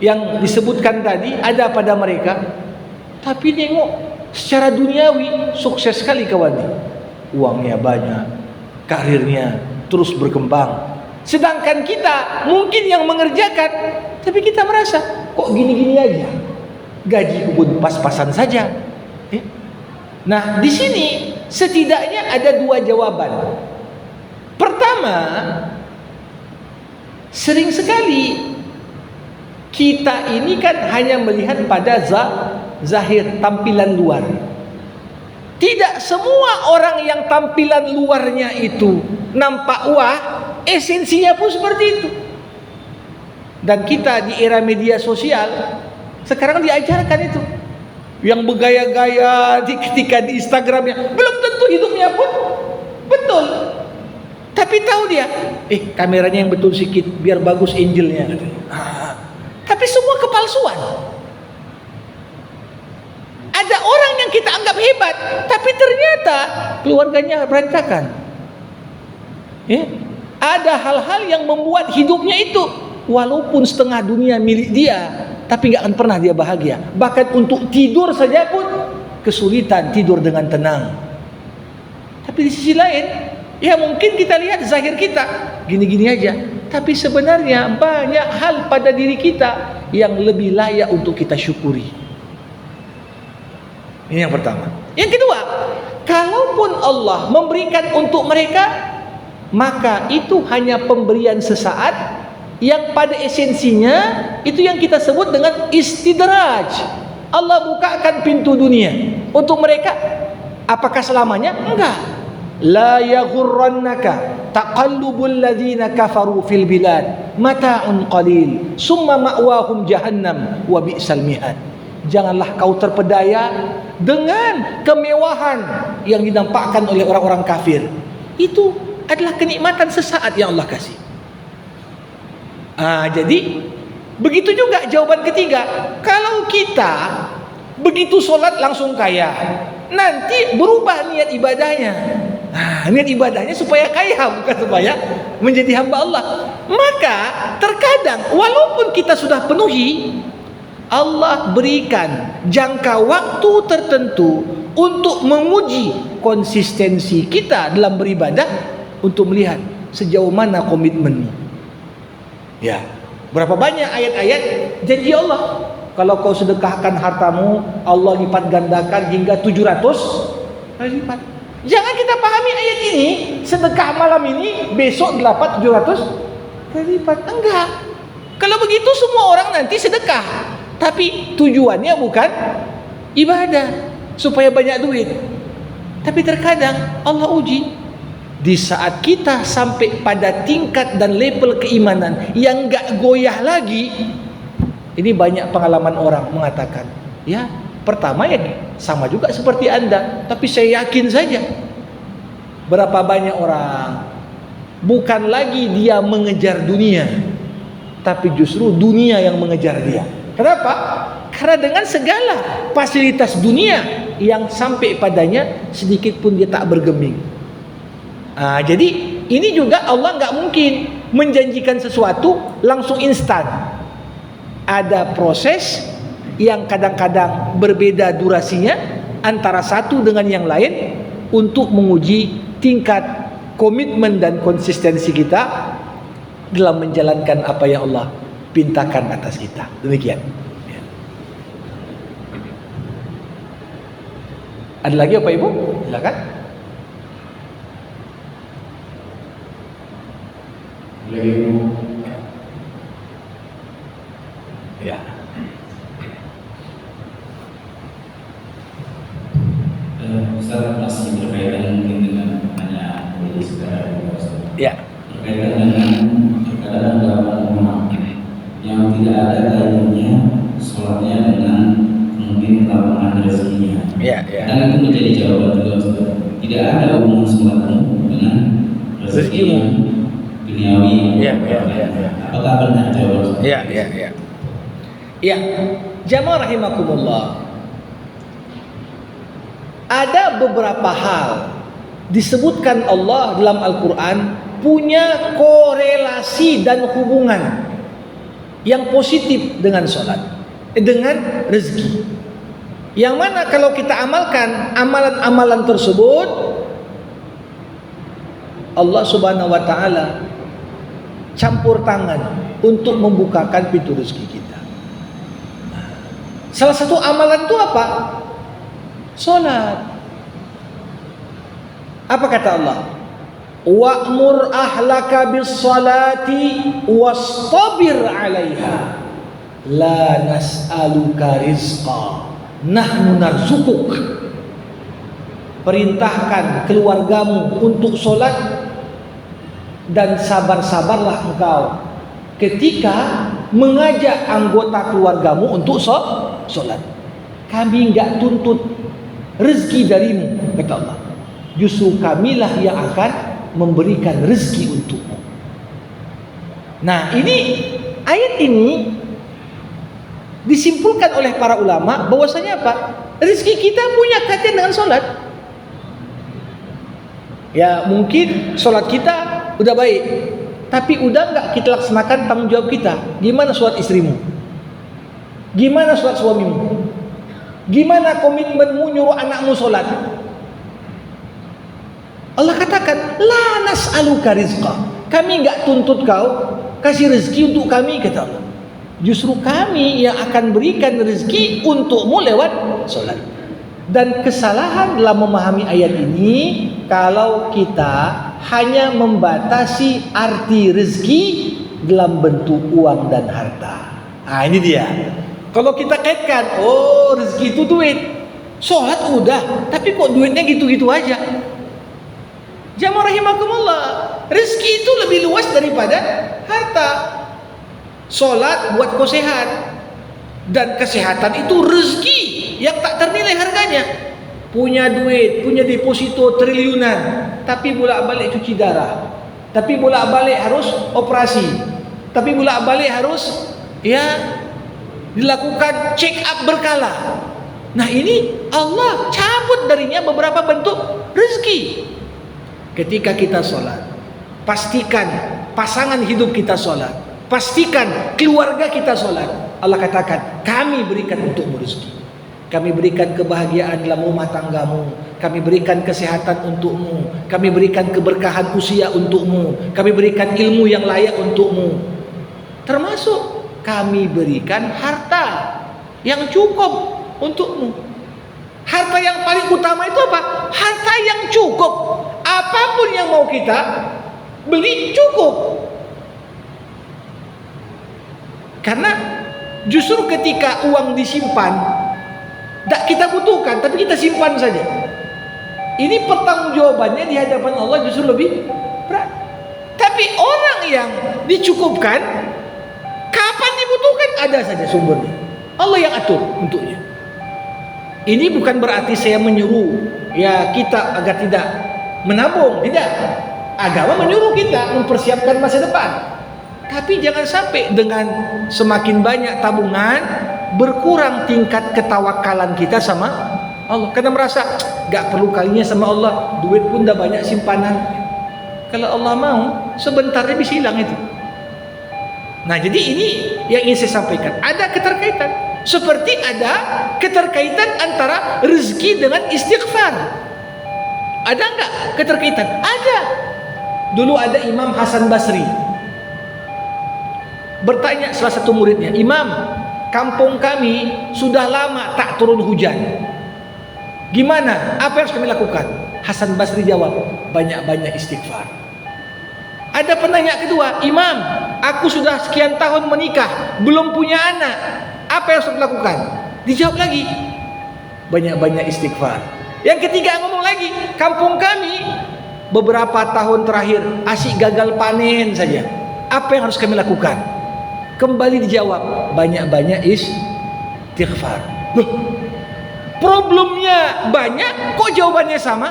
yang disebutkan tadi ada pada mereka, tapi tengok secara duniawi sukses sekali kawan ini. Uangnya banyak, karirnya terus berkembang. Sedangkan kita mungkin yang mengerjakan, tapi kita merasa kok gini-gini aja, gaji pun pas-pasan saja. Nah, di sini setidaknya ada dua jawaban. Pertama, sering sekali kita ini kan hanya melihat pada zahir, tampilan luar. Tidak semua orang yang tampilan luarnya itu nampak wah, esensinya pun seperti itu. Dan kita di era media sosial sekarang diajarkan itu. Yang bergaya-gaya ketika di Instagramnya, belum tentu hidupnya pun betul. Tapi tahu dia, kameranya yang betul sedikit biar bagus angelnya. Tapi semua kepalsuan. Ada orang yang kita anggap hebat, tapi ternyata keluarganya berantakan. Ada hal-hal yang membuat hidupnya itu walaupun setengah dunia milik dia, tapi gak akan pernah dia bahagia. Bahkan untuk tidur saja pun kesulitan tidur dengan tenang. Tapi di sisi lain, ya mungkin kita lihat zahir kita gini-gini aja, tapi sebenarnya banyak hal pada diri kita yang lebih layak untuk kita syukuri. Ini yang pertama. Yang kedua, kalaupun Allah memberikan untuk mereka, maka itu hanya pemberian sesaat yang pada esensinya itu yang kita sebut dengan istidraj. Allah bukakan pintu dunia untuk mereka. Apakah selamanya? Enggak. La yaghurrannaka taqallubul ladzina kafaru fil bilad mata'un qalil summa ma'wahum jahannam wa bi'sal mihad. Janganlah kau terpedaya dengan kemewahan yang dinampakkan oleh orang-orang kafir. Itu adalah kenikmatan sesaat yang Allah kasih. Jadi begitu juga jawaban ketiga. Kalau kita begitu sholat langsung kaya, nanti berubah niat ibadahnya. Niat ibadahnya supaya kaya, bukan supaya menjadi hamba Allah. Maka terkadang walaupun kita sudah penuhi, Allah berikan jangka waktu tertentu untuk menguji konsistensi kita dalam beribadah, untuk melihat sejauh mana komitmenmu. Ya, berapa banyak ayat-ayat janji Allah. Kalau kau sedekahkan hartamu, Allah lipat gandakan hingga 700 kali lipat. Jangan kita pahami ayat ini sedekah malam ini besok dapat 700 kali lipat. Enggak. Kalau begitu semua orang nanti sedekah, tapi tujuannya bukan ibadah supaya banyak duit. Tapi terkadang Allah uji. Di saat kita sampai pada tingkat dan level keimanan yang gak goyah lagi, ini banyak pengalaman orang mengatakan, ya pertama ya sama juga seperti Anda, tapi saya yakin saja. Berapa banyak orang bukan lagi dia mengejar dunia, tapi justru dunia yang mengejar dia. Kenapa? Karena dengan segala fasilitas dunia yang sampai padanya, sedikit pun dia tak bergeming. Jadi ini juga Allah nggak mungkin menjanjikan sesuatu langsung instan. Ada proses yang kadang-kadang berbeda durasinya antara satu dengan yang lain untuk menguji tingkat komitmen dan konsistensi kita dalam menjalankan apa yang Allah pintakan atas kita. Demikian. Ada lagi Bapak Ibu? Silakan. Ya. Ustaz, masih berkaitan mungkin dengan pertanyaan dari saudara Ya. berkaitan dengan terkadang dalam umat yang tidak ada kaitannya sholatnya dengan mungkin lapangan rezekinya. Ya. Dan itu menjadi jawaban juga Ustaz. Tidak ada hubungan sholatmu dengan rezekimu duniawi. Ya. Apakah benar jawaban Ustaz? Ya. Jamaah rahimakumullah. Ada beberapa hal disebutkan Allah dalam Al-Quran punya korelasi dan hubungan yang positif dengan sholat, dengan rezeki. Yang mana kalau kita amalkan amalan-amalan tersebut, Allah Subhanahu wa Ta'ala campur tangan untuk membukakan pintu rezeki kita. Salah satu amalan itu apa? Salat. Apa kata Allah? Wa'mur ahlaka bis-salati wastabir 'alaiha. La nas'aluka rizqa, nahnu narzukuk. Perintahkan keluargamu untuk salat dan sabar-sabarlah engkau ketika mengajak anggota keluargamu untuk salat. Kami enggak tuntut rezeki darimu, kata Allah. Justru kamilah yang akan memberikan rezeki untukmu. Nah, ini ayat ini disimpulkan oleh para ulama bahwasanya apa? Rezeki kita punya kaitan dengan sholat. Ya, mungkin sholat kita udah baik, tapi udah nggak kita laksanakan tanggung jawab kita. Gimana sholat istrimu? Gimana sholat suamimu? Gimana komitmenmu nyuruh anakmu sholat? Allah katakan, la nas'aluka rizqa. Kami enggak tuntut kau kasih rezeki untuk kami, kata Allah. Justru kami yang akan berikan rezeki untukmu lewat sholat. Dan kesalahan dalam memahami ayat ini, kalau kita hanya membatasi arti rezeki dalam bentuk uang dan harta. Ini dia. Kalau kita kaitkan, oh rezeki itu duit, sholat udah, tapi kok duitnya gitu-gitu aja. Jamaah rahimakumullah, rezeki itu lebih luas daripada harta. Sholat buat kau sehat, dan kesehatan itu rezeki yang tak ternilai harganya. Punya duit, punya deposito triliunan, tapi bolak-balik cuci darah, tapi bolak-balik harus operasi, tapi bolak-balik harus dilakukan check up berkala. Nah, ini Allah cabut darinya beberapa bentuk rezeki. Ketika kita sholat, pastikan pasangan hidup kita sholat, pastikan keluarga kita sholat. Allah katakan, kami berikan untukmu rezeki, kami berikan kebahagiaan dalam rumah tanggamu, kami berikan kesehatan untukmu, kami berikan keberkahan usia untukmu, kami berikan ilmu yang layak untukmu, termasuk kami berikan harta yang cukup untukmu. Harta yang paling utama itu apa? Harta yang cukup. Apapun yang mau kita beli cukup. Karena justru ketika uang disimpan, tak kita butuhkan, tapi kita simpan saja. Ini pertanggungjawabannya di hadapan Allah justru lebih berat. Tapi orang yang dicukupkan, kapan dibutuhkan ada saja sumbernya. Allah yang atur untuknya. Ini bukan berarti saya menyuruh ya kita agar tidak menabung, tidak. Agama menyuruh kita mempersiapkan masa depan. Tapi jangan sampai dengan semakin banyak tabungan berkurang tingkat ketawakalan kita sama Allah. Karena merasa gak perlu kalinya sama Allah, duit pun dah banyak simpanan. Kalau Allah mau, sebentar dia bisa hilang itu. Nah, jadi ini yang ingin saya sampaikan. Ada keterkaitan. Seperti ada keterkaitan antara rezeki dengan istighfar. Ada enggak keterkaitan? Ada. Dulu ada Imam Hasan Basri. Bertanya salah satu muridnya, Imam, kampung kami sudah lama tak turun hujan. Gimana? Apa yang harus kami lakukan? Hasan Basri jawab, banyak-banyak istighfar. Ada penanya kedua, Imam, aku sudah sekian tahun menikah, belum punya anak. Apa yang harus kami lakukan? Dijawab lagi, banyak-banyak istighfar. Yang ketiga ngomong lagi, kampung kami beberapa tahun terakhir asyik gagal panen saja. Apa yang harus kami lakukan? Kembali dijawab, banyak-banyak istighfar. Loh, problemnya banyak, kok jawabannya sama?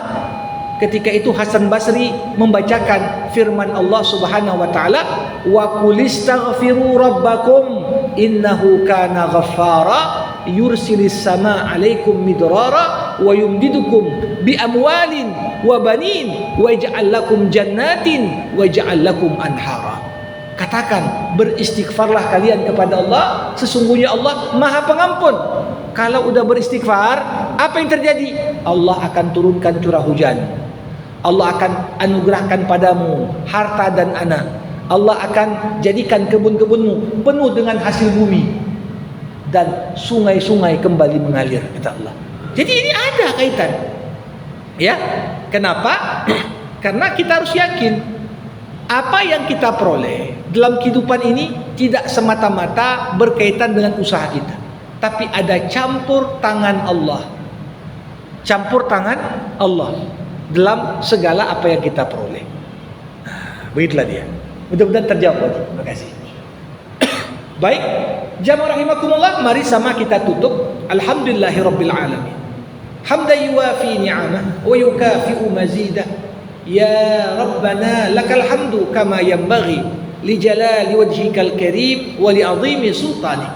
Ketika itu Hasan Basri membacakan firman Allah Subhanahu wa taala, "Wa qul istaghfiru rabbakum innahu kana ghaffara yursilis samaa 'alaikum midrara wa yumdidukum bi amwalin wa banin wa yaj'al lakum jannatin wa yaj'al lakum anhara." Katakan, beristighfarlah kalian kepada Allah, sesungguhnya Allah Maha Pengampun. Kalau udah beristighfar, apa yang terjadi? Allah akan turunkan curah hujan. Allah akan anugerahkan padamu harta dan anak. Allah akan jadikan kebun-kebunmu penuh dengan hasil bumi. Dan sungai-sungai kembali mengalir, kata Allah. Jadi ini ada kaitan. Ya, kenapa? Karena kita harus yakin apa yang kita peroleh dalam kehidupan ini tidak semata-mata berkaitan dengan usaha kita, tapi ada campur tangan Allah. Campur tangan Allah dalam segala apa yang kita peroleh. Nah, begitulah dia. Mudah-mudahan terjawab. Terima kasih. Baik, jamaah rahimakumullah, mari sama kita tutup. Alhamdulillahirabbil alamin. Hamdan yuwafi ni'amah wa yukafi'u mazidah. Ya Rabbana lakal hamdu kama yanbaghi li jalali wajhikal karim wa li 'azimi sultanik.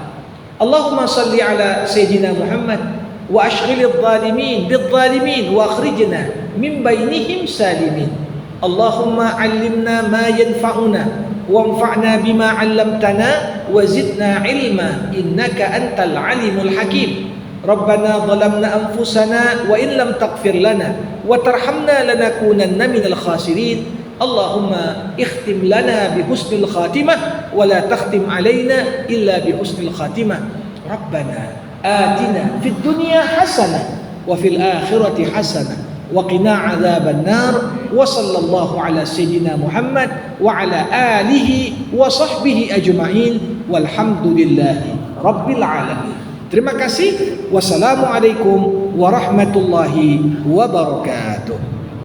Allahumma salli ala sayyidina Muhammad wa ashghilidh dhalimin bidh-dhalimin wa akhrijna min bainihim salimin. Allahumma 'allimna ma yanfa'una wanfa'na bima 'allamtana wa zidna 'ilma innaka antal 'alimul hakim. Rabbana zalamna anfusana wa in lam taghfir lana wa tarhamna lanakunanna minal khasirin. Allahumma ikhtim lana bi husnil khatimah wa la takhtim alaina illa bi husnil khatimah. Rabbana atina fid dunya hasanah wa fil akhirati hasanah wa qina adzaban nar. Wa sallallahu ala sayyidina Muhammad wa ala alihi wa sahbihi ajma'in walhamdulillahi rabbil alamin. Terima kasih. Wassalamualaikum warahmatullahi wabarakatuh.